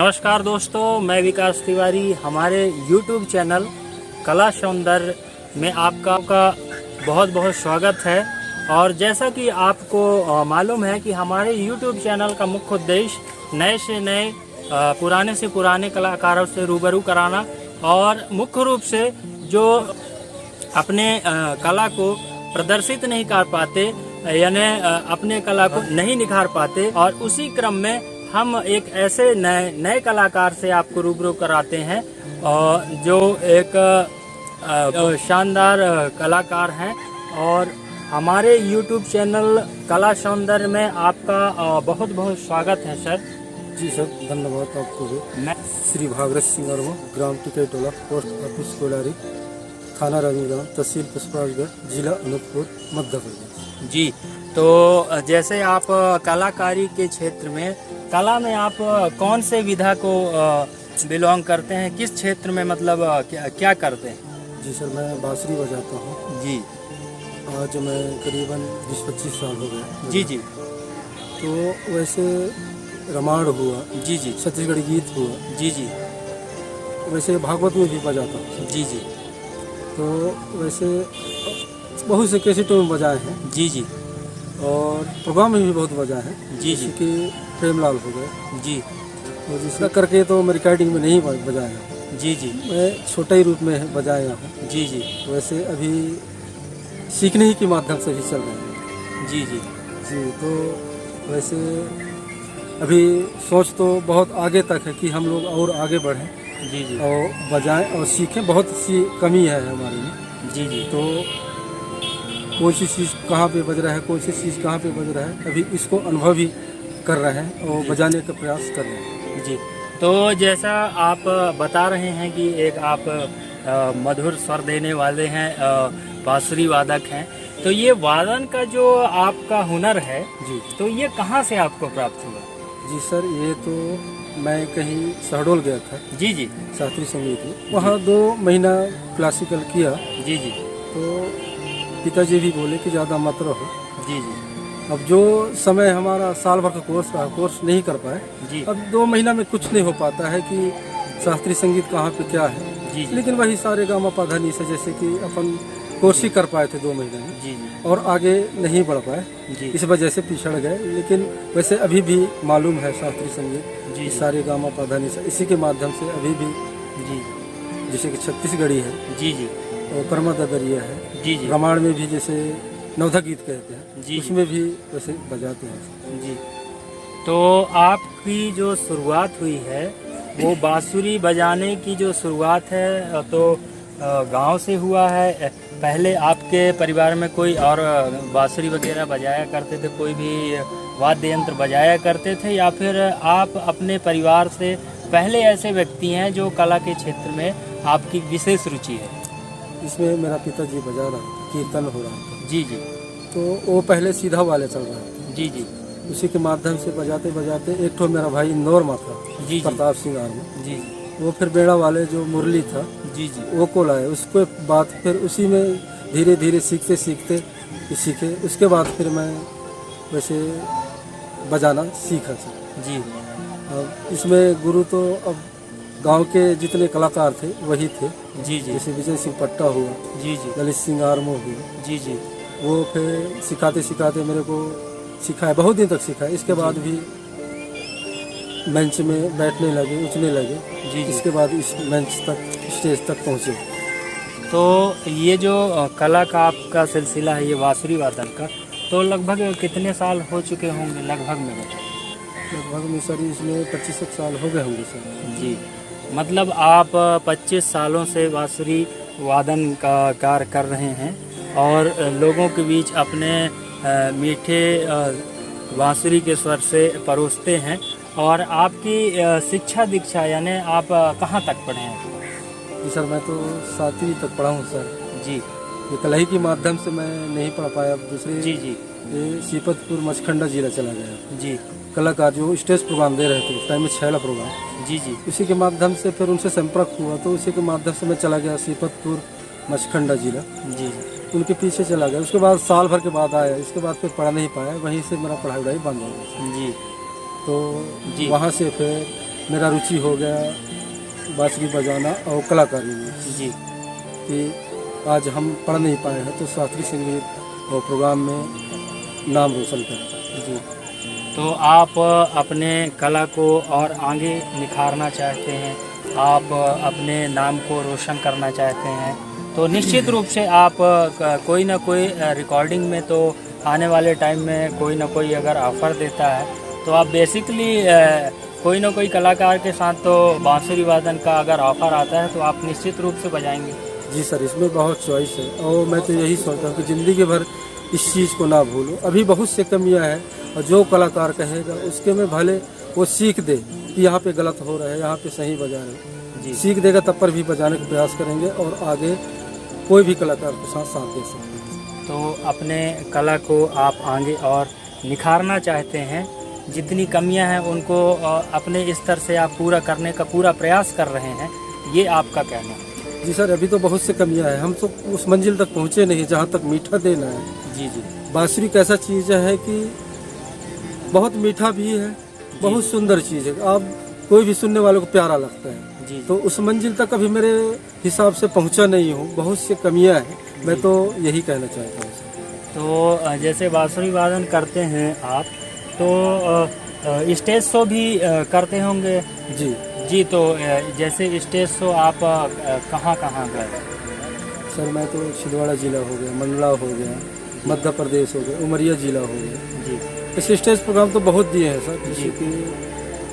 नमस्कार दोस्तों, मैं विकास तिवारी। हमारे YouTube चैनल कला सौंदर्य में आपका बहुत बहुत स्वागत है। और जैसा कि आपको मालूम है कि हमारे YouTube चैनल का मुख्य उद्देश्य नए से नए पुराने से पुराने कलाकारों से रूबरू कराना और मुख्य रूप से जो अपने कला को प्रदर्शित नहीं कर पाते यानी अपने कला को नहीं निखार पाते, और उसी क्रम में हम एक ऐसे नए कलाकार से आपको रूबरू कराते हैं जो एक शानदार कलाकार हैं। और हमारे YouTube चैनल कला सौंदर्य में आपका बहुत बहुत स्वागत है सर। जी सर, धन्यवाद आपको भी। मैं श्री भागरथ सिंह वर्मा, ग्राम टिकैटोला, पोस्ट ऑफिस कोलारी, थाना रविंद्रगंज, तहसील पुष्पराजगढ़, जिला अनूपपुर, मध्य प्रदेश। जी, तो जैसे आप कलाकारी के क्षेत्र में कला में आप कौन से विधा को बिलोंग करते हैं, किस क्षेत्र में मतलब क्या करते हैं? जी सर, मैं बांसुरी बजाता हूँ। जी, आज मैं करीबन 20-25 साल हो गए। जी जी। तो वैसे रामायण हुआ, जी जी। छत्तीसगढ़ी गीत हुआ, जी जी। वैसे भागवत में भी बजाता हूँ। जी जी। तो वैसे बहुत से कैसेटों में बजाए हैं। जी जी। और प्रोग्राम में भी बहुत बजाए हैं। जी जी। जैसे कि प्रेमलाल हो गए। जी। और जिसका करके तो मैं रिकॉर्डिंग में नहीं बजाया। जी जी। मैं छोटा ही रूप में बजाया हूँ। जी जी। वैसे अभी सीखने ही के माध्यम से भी चल रहे हैं। जी जी। जी, तो वैसे अभी सोच तो बहुत आगे तक है कि हम लोग और आगे बढ़ें। जी जी। और बजाएं और सीखें। बहुत सी कमी है हमारे में। जी जी। तो कौन सी चीज़ कहाँ पे बज रहा है, कौन सी चीज़ कहाँ पे बज रहा है, अभी इसको अनुभव भी कर रहे हैं और बजाने का प्रयास कर रहे हैं। जी, तो जैसा आप बता रहे हैं कि एक आप मधुर स्वर देने वाले हैं, बांसुरी वादक हैं, तो ये वादन का जो आपका हुनर है जी, तो ये कहाँ से आपको प्राप्त हुआ? जी सर, ये तो मैं कहीं शहडोल गया था। जी जी। शास्त्रीय संगीत में वहाँ 2 महीना क्लासिकल किया। जी जी। तो पिताजी भी बोले कि ज़्यादा मत रहो। जी जी। अब जो समय हमारा साल भर का कोर्स रहा, कोर्स नहीं कर पाए। जी। अब 2 महीना में कुछ नहीं हो पाता है कि शास्त्रीय संगीत कहाँ पे क्या है। जी जी। लेकिन वही सारे गामा पाधा नी से जैसे कि अपन कोर्स ही कर पाए थे 2 महीने में। जी जी। और आगे नहीं बढ़ पाए, जी। इस वजह से पिछड़ गए। लेकिन वैसे अभी भी मालूम है शास्त्रीय संगीत, जी। सारे गामा पाधा नी से, इसी के माध्यम से अभी भी जी। जैसे कि छत्तीसगढ़ी है जी जी। और कर्मा ददरिया है। जी जी। रामायण में भी जैसे नवधा गीत कहते हैं, जी। उसमें भी वैसे बजाते हैं। जी, तो आपकी जो शुरुआत हुई है वो बांसुरी बजाने की जो शुरुआत है तो गांव से हुआ है? पहले आपके परिवार में कोई और बांसुरी वगैरह बजाया करते थे, कोई भी वाद्य यंत्र बजाया करते थे, या फिर आप अपने परिवार से पहले ऐसे व्यक्ति हैं जो कला के क्षेत्र में आपकी विशेष रुचि है? इसमें मेरा पिताजी बजा रहा था, कीर्तन हो रहा था। जी जी। तो वो पहले सीधा वाले चल रहा था। जी जी। उसी के माध्यम से बजाते बजाते एक ठो मेरा भाई इंदौर में था, जी। प्रताप सिंह में। जी। वो फिर बेड़ा वाले जो मुरली था, जी जी। वो को लाए। उसके बाद फिर उसी में धीरे धीरे सीखते सीखते सीखे। उसके बाद फिर मैं वैसे बजाना सीखा सर। जी। अब इसमें गुरु तो अब गांव के जितने कलाकार थे वही थे। जी जी। जैसे विजय सिंह पट्टा हुआ, जी जी। ललित सिंह आर्मो हुआ। जी जी। वो फिर सिखाते सिखाते मेरे को सिखाया, बहुत दिन तक सिखाया। इसके बाद भी मंच में बैठने लगे, उठने लगे। जी जी। इसके बाद इस मंच तक, स्टेज तक पहुँचे। तो ये जो कला का आपका सिलसिला है, ये बांसुरी वादन का, तो लगभग कितने साल हो चुके होंगे लगभग में? लगभग में सर इसमें 25 साल हो गए होंगे सर। जी, मतलब आप 25 सालों से बांसुरी वादन का कार्य कर रहे हैं और लोगों के बीच अपने मीठे बांसुरी के स्वर से परोसते हैं। और आपकी शिक्षा दीक्षा यानी आप कहाँ तक पढ़े हैं? जी सर, मैं तो 7वीं तक पढ़ा हूँ सर। जी। ये कलही के माध्यम से मैं नहीं पढ़ पाया। दूसरे जी जी। ये सीपतपुर मछखंडा जिला चला गया। जी। कलाकार जो स्टेज प्रोग्राम दे रहे थे उस टाइम में, छैला प्रोग्राम। जी जी। उसी के माध्यम से फिर उनसे संपर्क हुआ, तो उसी के माध्यम से मैं चला गया सीपतपुर मछखंडा जिला। जी। उनके पीछे चला गया। उसके बाद साल भर के बाद आया। इसके बाद फिर पढ़ नहीं पाया, वहीं से मेरा पढ़ाई वढ़ाई बंद हो गई। जी। तो जी। वहाँ से फिर मेरा रुचि हो गया बांसुरी बजाना और कलाकारी में जी कि आज हम पढ़ नहीं पाए हैं तो शास्त्रीय संगीत और प्रोग्राम में नाम रोशन करें। जी। तो आप अपने कला को और आगे निखारना चाहते हैं, आप अपने नाम को रोशन करना चाहते हैं, तो निश्चित रूप से आप कोई ना कोई रिकॉर्डिंग में तो आने वाले टाइम में कोई ना कोई अगर ऑफ़र देता है तो आप बेसिकली कोई ना कोई कलाकार के साथ तो बांसुरी वादन का अगर ऑफ़र आता है तो आप निश्चित रूप से बजाएंगे। जी सर, इसमें बहुत चॉइस है और मैं तो यही सोचता हूँ कि ज़िंदगी भर इस चीज़ को ना भूलूं। अभी बहुत से कमियां हैं और जो कलाकार कहेगा उसके में भले वो सीख दे कि यहाँ पे गलत हो रहा है, यहाँ पे सही बजा रहे हैं। जी। सीख देगा तब पर भी बजाने का प्रयास करेंगे और आगे कोई भी कलाकार के साथ दे सकते हैं। तो अपने कला को आप आगे और निखारना चाहते हैं, जितनी कमियां हैं उनको अपने स्तर से आप पूरा करने का पूरा प्रयास कर रहे हैं, ये आपका कहना है। जी सर, अभी तो बहुत से कमियां हैं, हम तो उस मंजिल तक पहुँचे नहीं जहाँ तक मीठा देना है। जी जी। बांसुरी एक ऐसा चीज़ है कि बहुत मीठा भी है, बहुत सुंदर चीज़ है, आप कोई भी सुनने वालों को प्यारा लगता है। जी। तो उस मंजिल तक अभी मेरे हिसाब से पहुंचा नहीं हूँ, बहुत सी कमियां हैं, मैं तो यही कहना चाहता हूँ। तो जैसे बांसुरी वादन करते हैं आप, तो स्टेज शो भी करते होंगे। जी जी। तो जैसे स्टेज शो आप कहाँ कहाँ गए? सर, मैं तो छिंदवाड़ा जिला हो गया, मंडला हो गया, मध्य प्रदेश हो गया, उमरिया जिला हो गया। जी। ऐसे स्टेज प्रोग्राम तो बहुत दिए हैं सर, जैसे कि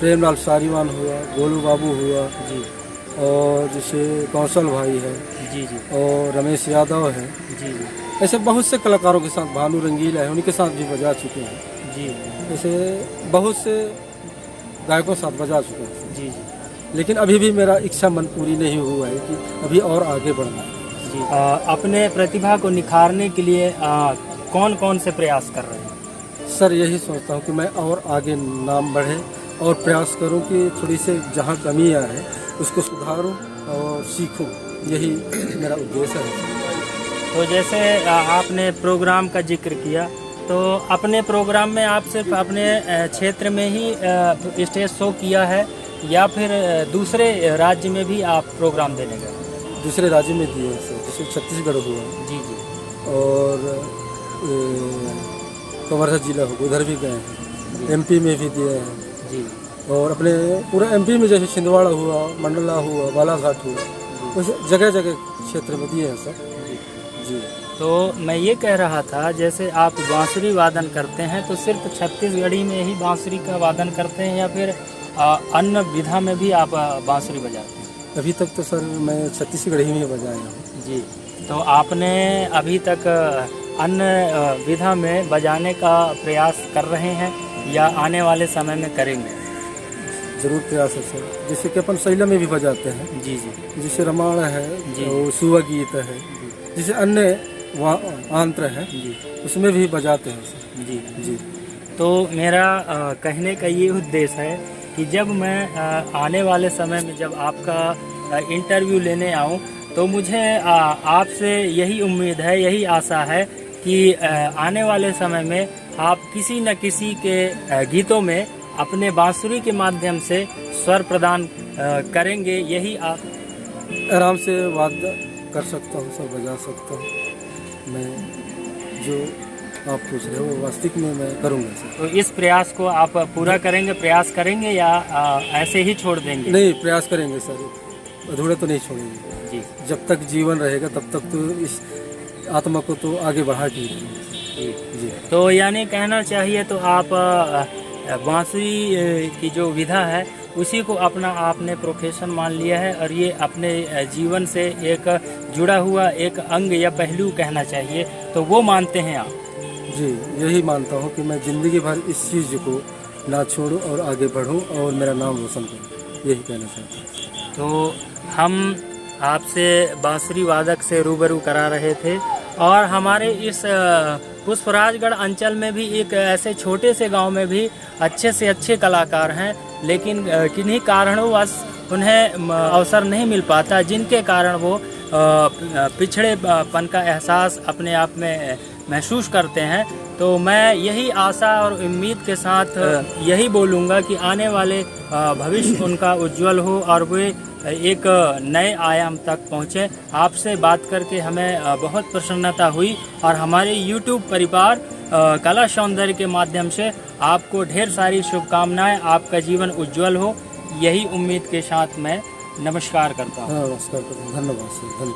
प्रेमलाल सारीवान हुआ, गोलू बाबू हुआ जी। और जैसे कौशल भाई है जी जी। और रमेश यादव है। जी जी। ऐसे बहुत से कलाकारों के साथ, भानु रंगीला है, उनके साथ भी बजा चुके हैं। जी। ऐसे बहुत से गायकों के साथ बजा चुके हैं। जी जी। लेकिन अभी भी मेरा इच्छा मन पूरी नहीं हुआ है कि अभी और आगे बढ़ना है। जी। अपने प्रतिभा को निखारने के लिए कौन कौन से प्रयास कर रहे हैं? सर, यही सोचता हूँ कि मैं और आगे नाम बढ़े और प्रयास करूँ कि थोड़ी से जहाँ कमियाँ हैं उसको सुधारूँ और सीखूँ, यही मेरा उद्देश्य है। तो जैसे आपने प्रोग्राम का जिक्र किया, तो अपने प्रोग्राम में आप सिर्फ अपने क्षेत्र में ही स्टेज शो किया है या फिर दूसरे राज्य में भी आप प्रोग्राम देने गए? दूसरे राज्य में दिए हैं सर, जैसे छत्तीसगढ़ हुआ। जी जी। और कवर्धा जिला हो, उधर भी गए हैं। एमपी में भी दिए हैं। जी। और अपने पूरा एमपी में जैसे छिंदवाड़ा हुआ, मंडला हुआ, बालाघाट हुआ, उस जगह जगह क्षेत्र में दिए हैं सर। जी। जी। तो मैं ये कह रहा था, जैसे आप बांसुरी वादन करते हैं तो सिर्फ छत्तीसगढ़ी में ही बांसुरी का वादन करते हैं या फिर अन्य विधा में भी आप बांसुरी बजाते हैं? अभी तक तो सर मैं छत्तीसगढ़ी में बजाया हूँ। जी। तो आपने अभी तक अन्य विधा में बजाने का प्रयास कर रहे हैं या आने वाले समय में करेंगे? जरूर प्रयास है सर, जैसे कि अपन शैला में भी बजाते हैं। जी जी। जैसे रामायण है जी। और सुवा गीत है, जैसे अन्य आंत्र है, जी। उसमें भी बजाते हैं सर। जी जी। तो मेरा कहने का ये उद्देश्य है कि जब मैं आने वाले समय में जब आपका इंटरव्यू लेने आऊं तो मुझे आपसे यही उम्मीद है, यही आशा है कि आने वाले समय में आप किसी न किसी के गीतों में अपने बांसुरी के माध्यम से स्वर प्रदान करेंगे। यही आप आराम से वाद्य कर सकता हूँ सर, बजा सकता हूँ। मैं जो आप पूछ रहे हो वो वास्तविक में मैं करूँगा सर। तो इस प्रयास को आप पूरा करेंगे, प्रयास करेंगे या ऐसे ही छोड़ देंगे? नहीं, प्रयास करेंगे सर, अधूरे तो नहीं छोड़ेंगे। जी। जब तक जीवन रहेगा तब तक तो इस आत्मा को तो आगे बढ़ा के जी। जी। तो यानी कहना चाहिए तो आप बांसुरी की जो विधा है उसी को अपना आपने प्रोफेशन मान लिया है और ये अपने जीवन से एक जुड़ा हुआ एक अंग या पहलू कहना चाहिए, तो वो मानते हैं आप? जी, यही मानता हूँ कि मैं ज़िंदगी भर इस चीज़ को ना छोड़ूं और आगे बढ़ूं और मेरा नाम रोशन करूं, यही कहना चाहता हूँ। तो हम आपसे बांसुरी वादक से रूबरू करा रहे थे और हमारे इस पुष्पराजगढ़ अंचल में भी एक ऐसे छोटे से गांव में भी अच्छे से अच्छे कलाकार हैं, लेकिन किन्हीं कारणोंवश उन्हें अवसर नहीं मिल पाता, जिनके कारण वो पिछड़ेपन का एहसास अपने आप में महसूस करते हैं। तो मैं यही आशा और उम्मीद के साथ यही बोलूँगा कि आने वाले भविष्य उनका उज्जवल हो और वे एक नए आयाम तक पहुँचे। आपसे बात करके हमें बहुत प्रसन्नता हुई और हमारे YouTube परिवार कला सौंदर्य के माध्यम से आपको ढेर सारी शुभकामनाएं, आपका जीवन उज्जवल हो, यही उम्मीद के साथ मैं नमस्कार करता हूँ। हाँ, नमस्कार, धन्यवाद सर, धन्यवाद।